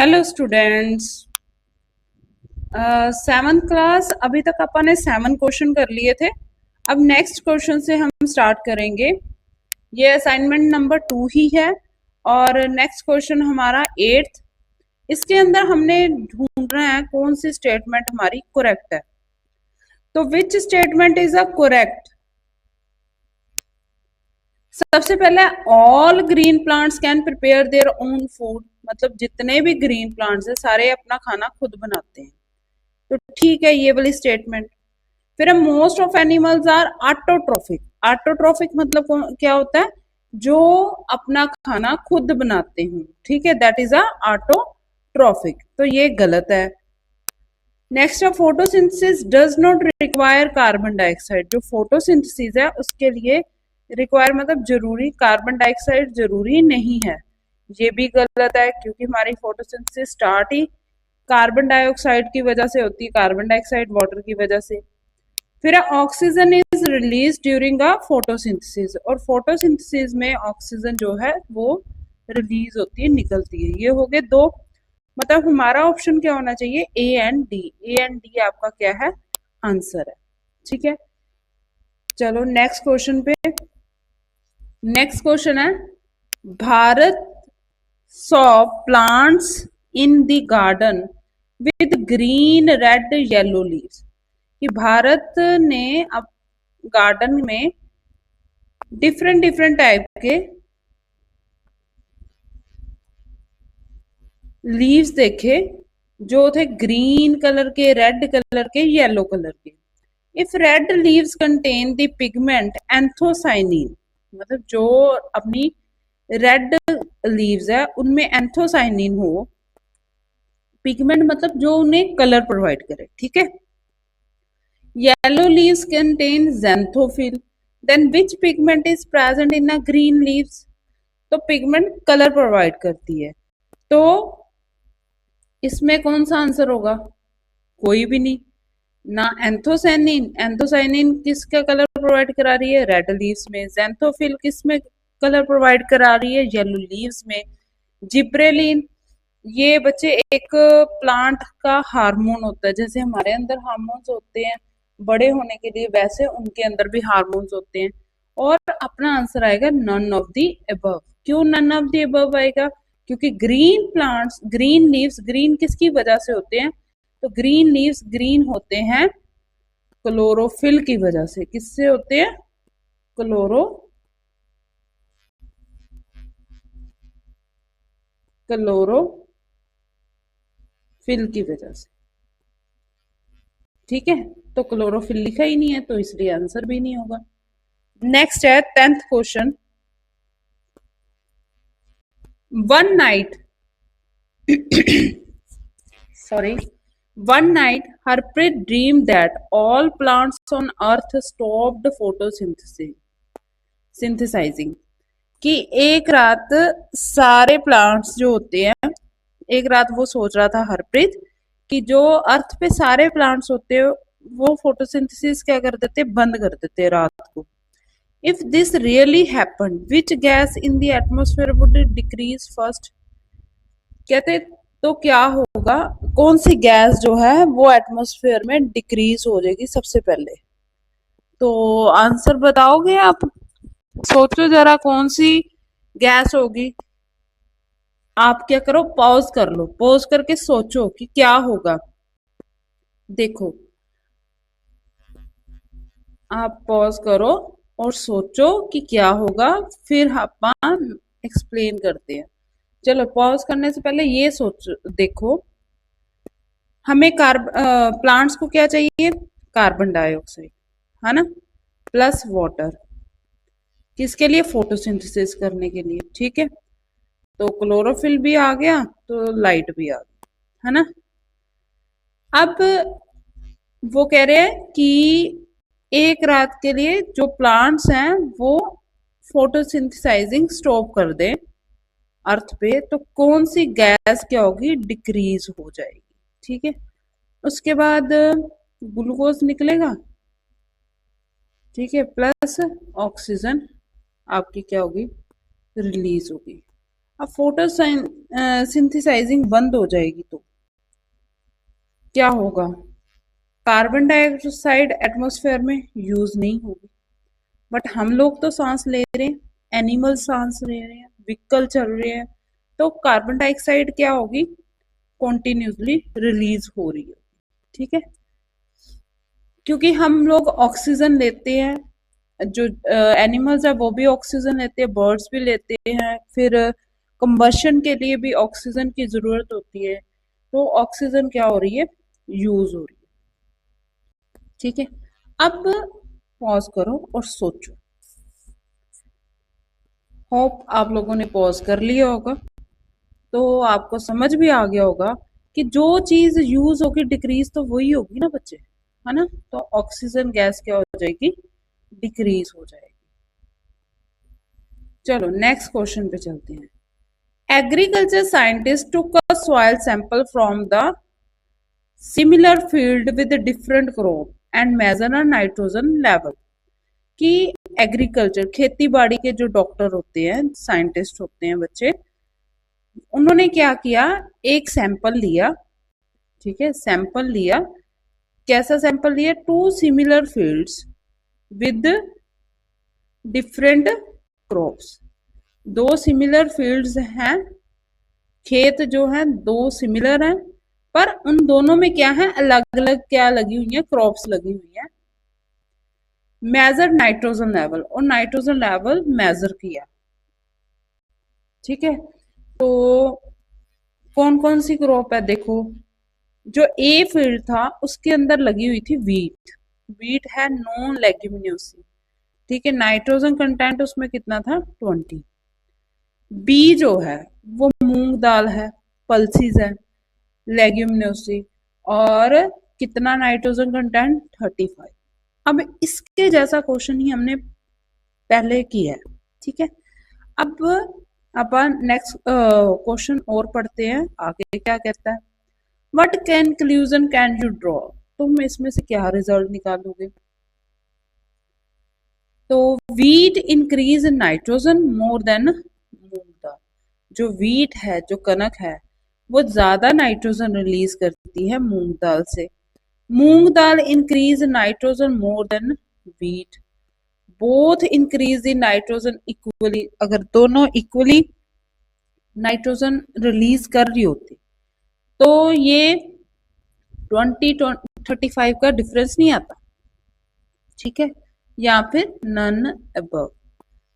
Hello students. Seventh class अभी तक अपन ने 7 क्वेश्चन कर लिए थे। अब नेक्स्ट क्वेश्चन से हम स्टार्ट करेंगे। ये असाइनमेंट नंबर 2 ही है और नेक्स्ट क्वेश्चन हमारा 8th। इसके अंदर हमने ढूंढना है कौन सी स्टेटमेंट हमारी करेक्ट है। तो which statement is a correct. सबसे पहले all green plants can prepare their own food, मतलब जितने भी ग्रीन प्लांट्स है सारे अपना खाना खुद बनाते हैं। तो ठीक है ये वाली स्टेटमेंट। फिर most of animals are autotrophic. Autotrophic मतलब क्या होता है, जो अपना खाना खुद बनाते हैं। ठीक है, दैट इज अ ऑटोट्रोफिक। तो ये गलत है। नेक्स्ट है photosynthesis does not require carbon dioxide. जो फोटोसिंथेसिस है उसके लिए रिक्वायर मतलब जरूरी कार्बन डाइऑक्साइड जरूरी नहीं है। ये भी गलत है क्योंकि हमारी फोटोसिंथेसिस स्टार्ट ही कार्बन डाइऑक्साइड की वजह से होती है, कार्बन डाइऑक्साइड वाटर की वजह से। फिर oxygen is release during a photosynthesis, और फोटोसिंथेसिस में ऑक्सीजन जो है वो रिलीज होती है, निकलती है। ये हो गए दो। मतलब हमारा ऑप्शन क्या होना चाहिए, A and D. A and D आपका क्या है, आंसर है। ठीक है, चलो नेक्स्ट क्वेश्चन पे। नेक्स्ट क्वेश्चन है Bharat saw plants in the garden with green red yellow leaves. कि भारत ने अब गार्डन में डिफरेंट डिफरेंट टाइप के लीव्स देखे, जो थे ग्रीन कलर के, रेड कलर के, येलो कलर के। If red leaves contain the pigment anthocyanin, मतलब जो अपनी रेड लीव्स है उनमें एंथोसाइनिन हो। पिगमेंट मतलब जो उन्हें कलर प्रोवाइड करे। ठीक है, yellow leaves contain xanthophyll, then which pigment is present in a green leaves। तो पिगमेंट कलर प्रोवाइड करती है, तो इसमें कौन सा आंसर होगा, कोई भी नहीं ना। एंथोसाइनिन, एंथोसाइनिन किसका कलर प्रोवाइड करा रही है, रेड लीव्स में। xanthophyll किस में कलर प्रोवाइड करा रही है, येलो लीव्स में। जिब्रेलिन, ये बच्चे एक प्लांट का हार्मोन होता है, जैसे हमारे अंदर हार्मोन्स होते हैं बड़े होने के लिए, वैसे उनके अंदर भी हार्मोन्स होते हैं। और अपना आंसर आएगा नन ऑफ द अबव। क्यों नन ऑफ द अबव आएगा, क्योंकि green plants, green leaves green किसकी वजह से होते हैं, तो ग्रीन लीव्स ग्रीन होते हैं क्लोरोफिल की वजह से। किससे होते हैं, क्लोरोफिल की वजह से। ठीक है, तो क्लोरोफिल लिखा ही नहीं है तो इसलिए आंसर भी नहीं होगा। नेक्स्ट है 10th question. One night sorry, one night Harpreet dreamed that all plants on earth stopped synthesizing। कि एक रात सारे प्लांट्स जो होते हैं, एक रात वो सोच रहा था हरप्रीत कि जो अर्थ पे सारे प्लांट्स होते हैं वो फोटोसिंथेसिस क्या कर देते, बंद कर देते रात को। If this really happen which gas in the atmosphere would decrease first. कहते तो क्या होगा, कौन सी गैस जो है वो एटमोस्फेयर में डिक्रीज हो जाएगी सबसे पहले। तो आंसर बताओगे आप, सोचो जरा कौन सी गैस होगी। आप क्या करो, पॉज कर लो, पॉज करके सोचो कि क्या होगा। देखो, आप पॉज करो और सोचो कि क्या होगा, फिर अपन एक्सप्लेन करते हैं। चलो पॉज करने से पहले ये सोच देखो, हमें प्लांट्स को क्या चाहिए, कार्बन डाइऑक्साइड, है ना, प्लस वाटर। किसके लिए, फोटोसिंथेसिस करने के लिए। ठीक है, तो क्लोरोफिल भी आ गया तो लाइट भी आ गई, है ना। अब वो कह रहे हैं कि एक रात के लिए जो प्लांट्स हैं वो फोटोसिंथेसाइजिंग स्टॉप कर दें अर्थ पे, तो कौन सी गैस क्या होगी, डिक्रीज हो जाएगी। ठीक है, उसके बाद ग्लूकोज निकलेगा। ठीक है, प्लस ऑक्सीजन आपकी क्या होगी, रिलीज होगी। अब सिंथेसाइजिंग बंद हो जाएगी तो क्या होगा? कार्बन डाइऑक्साइड एटमॉस्फेयर में यूज नहीं होगी, बट हम लोग तो सांस ले रहे हैं, एनिमल सांस ले रहे हैं, व्हीकल चल रहे हैं, तो कार्बन डाइऑक्साइड क्या होगी? कॉन्टिन्यूसली रिलीज हो रही है। ठीक है, क्योंकि हम लोग ऑक्सीजन लेते हैं, जो एनिमल्स है वो भी ऑक्सीजन लेते हैं, बर्ड्स भी लेते हैं, फिर कंबशन के लिए भी ऑक्सीजन की जरूरत होती है, तो ऑक्सीजन क्या हो रही है? यूज हो रही है। ठीक है, अब पॉज करो और सोचो। होप आप लोगों ने पॉज कर लिया होगा, तो आपको समझ भी आ गया होगा कि जो चीज यूज होगी डिक्रीज तो वही होगी ना बच्चे, है ना? तो ऑक्सीजन गैस क्या हो जाएगी? डिक्रीज हो जाएगी। चलो नेक्स्ट क्वेश्चन पे चलते हैं। Agriculture scientist took a soil sample from the similar field with different crop and measure a nitrogen level. कि एग्रीकल्चर खेती बाड़ी के जो डॉक्टर होते हैं, साइंटिस्ट होते हैं बच्चे, उन्होंने क्या किया? एक सैंपल लिया। ठीक है, सैंपल लिया। कैसा सैंपल लिया? Two similar fields with different crops. दो सिमिलर फील्ड्स हैं, खेत जो है दो सिमिलर हैं, पर उन दोनों में क्या है? अलग अलग क्या लगी हुई है? क्रॉप्स लगी हुई है। मेजर नाइट्रोजन लेवल, और नाइट्रोजन लेवल मेजर किया। ठीक है, तो कौन कौन सी क्रॉप है? देखो, जो ए फील्ड था उसके अंदर लगी हुई थी वीट। वीट है नॉन लेग्यूमिनोसी। ठीक है, नाइट्रोजन कंटेंट उसमें कितना था? 20। बी जो है वो मूंग दाल है, पल्सीज है, लेग्यूमिनोसी, और कितना नाइट्रोजन कंटेंट? 35। अब इसके जैसा क्वेश्चन ही हमने पहले किया है। ठीक है, अब अपन नेक्स्ट क्वेश्चन और पढ़ते हैं, आगे क्या कहता है। What conclusion can you draw? तुम इसमें से क्या रिजल्ट निकालोगे? तो wheat increase nitrogen more than moong dal. जो वीट है, जो कनक है, वो ज्यादा नाइट्रोजन रिलीज करती है मूंग दाल से। Moong dal increase nitrogen more than wheat. Both increase in nitrogen equally. अगर दोनों इक्वली नाइट्रोजन रिलीज कर रही होती तो ये 20-35 का डिफरेंस नहीं आता। ठीक है, या फिर नन अबव।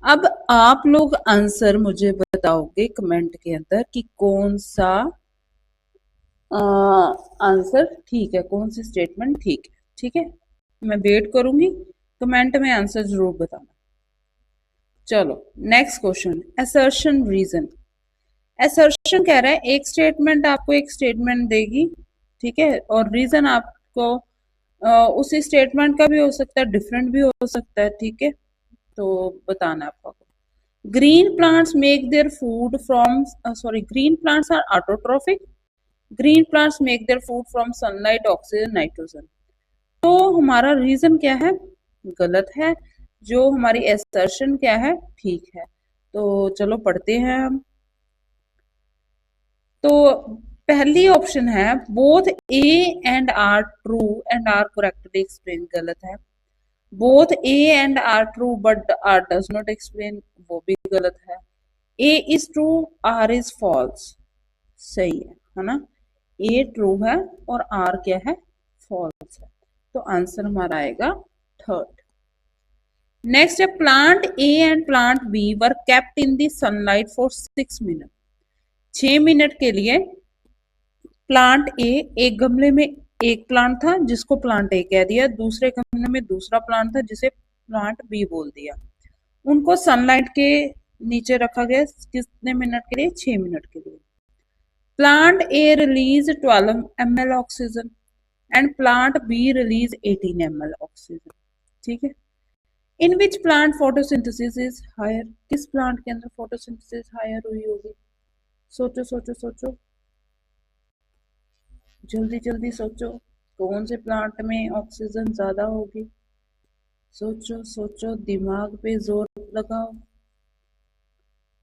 अब आप लोग आंसर मुझे बताओगे कमेंट के अंदर कि कौन सा आंसर ठीक है, कौन सी स्टेटमेंट ठीक है। ठीक है, मैं वेट करूंगी, कमेंट में आंसर जरूर बताना। चलो next question, assertion reason. Assertion कह रहा है एक स्टेटमेंट आपको एक स्टेटमेंट देगी, ठीक है, और रीजन आपको उसी स्टेटमेंट का भी हो सकता है, डिफरेंट भी हो सकता है। ठीक है, तो बताना आपको। Green plants make their food from green plants are autotrophic. Green plants make their food from sunlight, oxygen, nitrogen. तो हमारा रीजन क्या है? गलत है। जो हमारी असर्शन क्या है? ठीक है। तो चलो पढ़ते हैं हम। तो पहली ऑप्शन है both A and R true and R correctly explain. गलत है। Both A and R true but R does not explain, वो भी गलत है। A is true, R is false. सही है ना? ए ट्रू है और आर क्या है? फॉल्स है। तो आंसर हमारा आएगा थर्ड। नेक्स्ट है plant a and plant b were kept in the sunlight for 6 minute. 6 minute के लिए प्लांट ए, एक गमले में एक प्लांट था जिसको प्लांट ए कह दिया, दूसरे गमले में दूसरा प्लांट था जिसे प्लांट बी बोल दिया। उनको सनलाइट के नीचे रखा गया कितने मिनट के लिए? 6 मिनट के लिए। Plant A release 12 ml oxygen and plant B release 18 ml oxygen. ठीक है, in which plant photosynthesis is higher? किस प्लांट के अंदर फोटोसिंथेसिस हायर हुई होगी? सोचो सोचो सोचो, जल्दी जल्दी सोचो, कौन से प्लांट में ऑक्सीजन ज्यादा होगी? सोचो सोचो, दिमाग पे जोर लगाओ,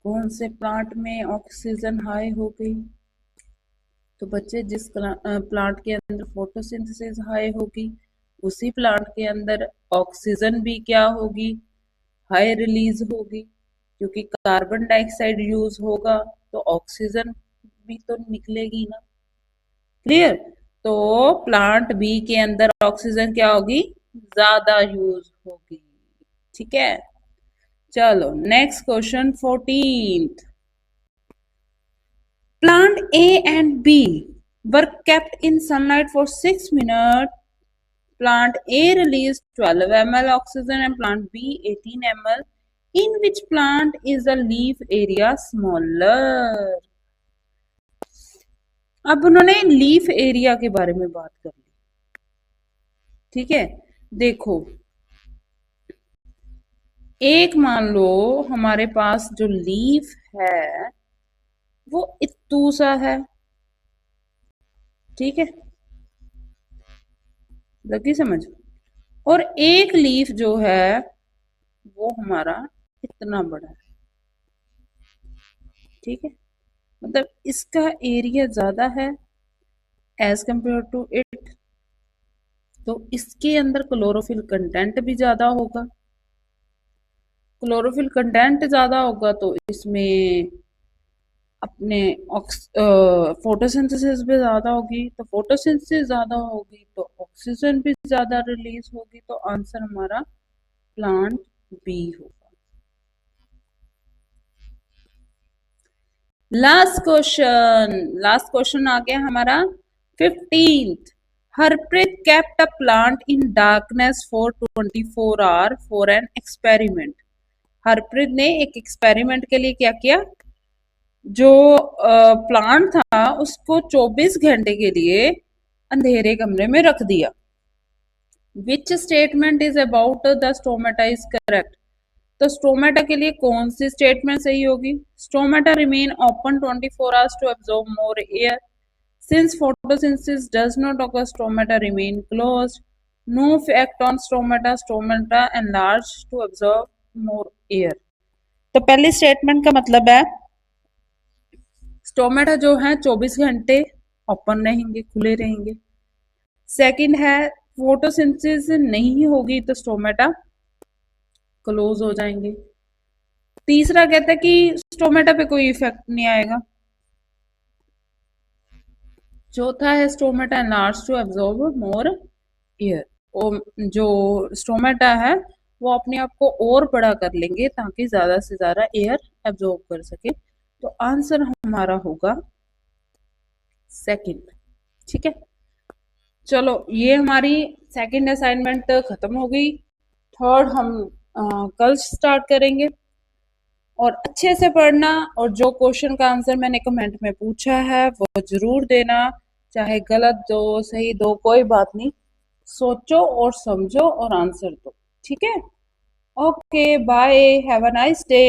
कौन से प्लांट में ऑक्सीजन हाई हो गई? तो बच्चे जिस प्लांट के अंदर फोटोसिंथेसिस हाई होगी उसी प्लांट के अंदर ऑक्सीजन भी क्या होगी? हाई रिलीज होगी, क्योंकि कार्बन डाइऑक्साइड यूज होगा तो ऑक्सीजन भी तो निकलेगी ना। क्लियर? तो प्लांट बी के अंदर ऑक्सीजन क्या होगी? ज्यादा यूज होगी। ठीक है, चलो next question 14th। Plant A and B were kept in sunlight for 6 minutes. Plant A released 12 ml oxygen and plant B 18 ml. In which plant is the leaf area smaller? अब उन्होंने leaf area के बारे में बात कर ली। ठीक है, देखो एक मान लो हमारे पास जो लीफ है वो इत्तू सा है। ठीक है, लगी समझ? और एक लीफ जो है वो हमारा इतना बड़ा है। ठीक है, मतलब इसका एरिया ज्यादा है एज कंपेयर टू इट, तो इसके अंदर क्लोरोफिल कंटेंट भी ज्यादा होगा। क्लोरोफिल कंटेंट ज्यादा होगा तो इसमें अपने फोटोसिंथेसिस भी ज्यादा होगी, तो फोटोसिंथेसिस ज्यादा होगी तो ऑक्सीजन भी ज्यादा रिलीज होगी, तो आंसर हमारा प्लांट बी होगा। लास्ट क्वेश्चन आ गया हमारा 15th। Harpreet kept a plant in darkness for 24 hours for an experiment। Harpreet ने एक एक्सपेरिमेंट के लिए क्या किया? जो प्लांट था उसको 24 घंटे के लिए अंधेरे कमरे में रख दिया। Which statement is about the stomata is correct? तो स्टोमेटा के लिए कौन सी स्टेटमेंट सही होगी? Stomata remain open 24 hours to absorb more air. Since photosynthesis does not occur, stomata remain closed. No effect on stomata. Stomata enlarge to absorb more air. तो पहली statement का मतलब है स्टोमेटा जो है 24 घंटे ओपन रहेंगे, खुले रहेंगे। सेकंड है फोटोसिंथेसिस नहीं होगी तो स्टोमेटा क्लोज हो जाएंगे। तीसरा कहता है कि स्टोमेटा पे कोई इफेक्ट नहीं आएगा। चौथा है stomata enlarge to absorb more air. जो स्टोमेटा है वो अपने आप को और बड़ा कर लेंगे ताकि ज्यादा से ज्यादा एयर एब्जॉर्ब कर सके, तो आंसर हमारा होगा सेकंड। ठीक है, चलो ये हमारी सेकंड असाइनमेंट खत्म हो गई। थर्ड हम कल स्टार्ट करेंगे, और अच्छे से पढ़ना, और जो क्वेश्चन का आंसर मैंने कमेंट में पूछा है वो जरूर देना, चाहे गलत दो सही दो कोई बात नहीं, सोचो और समझो और आंसर दो। ठीक है, okay bye, have a nice day.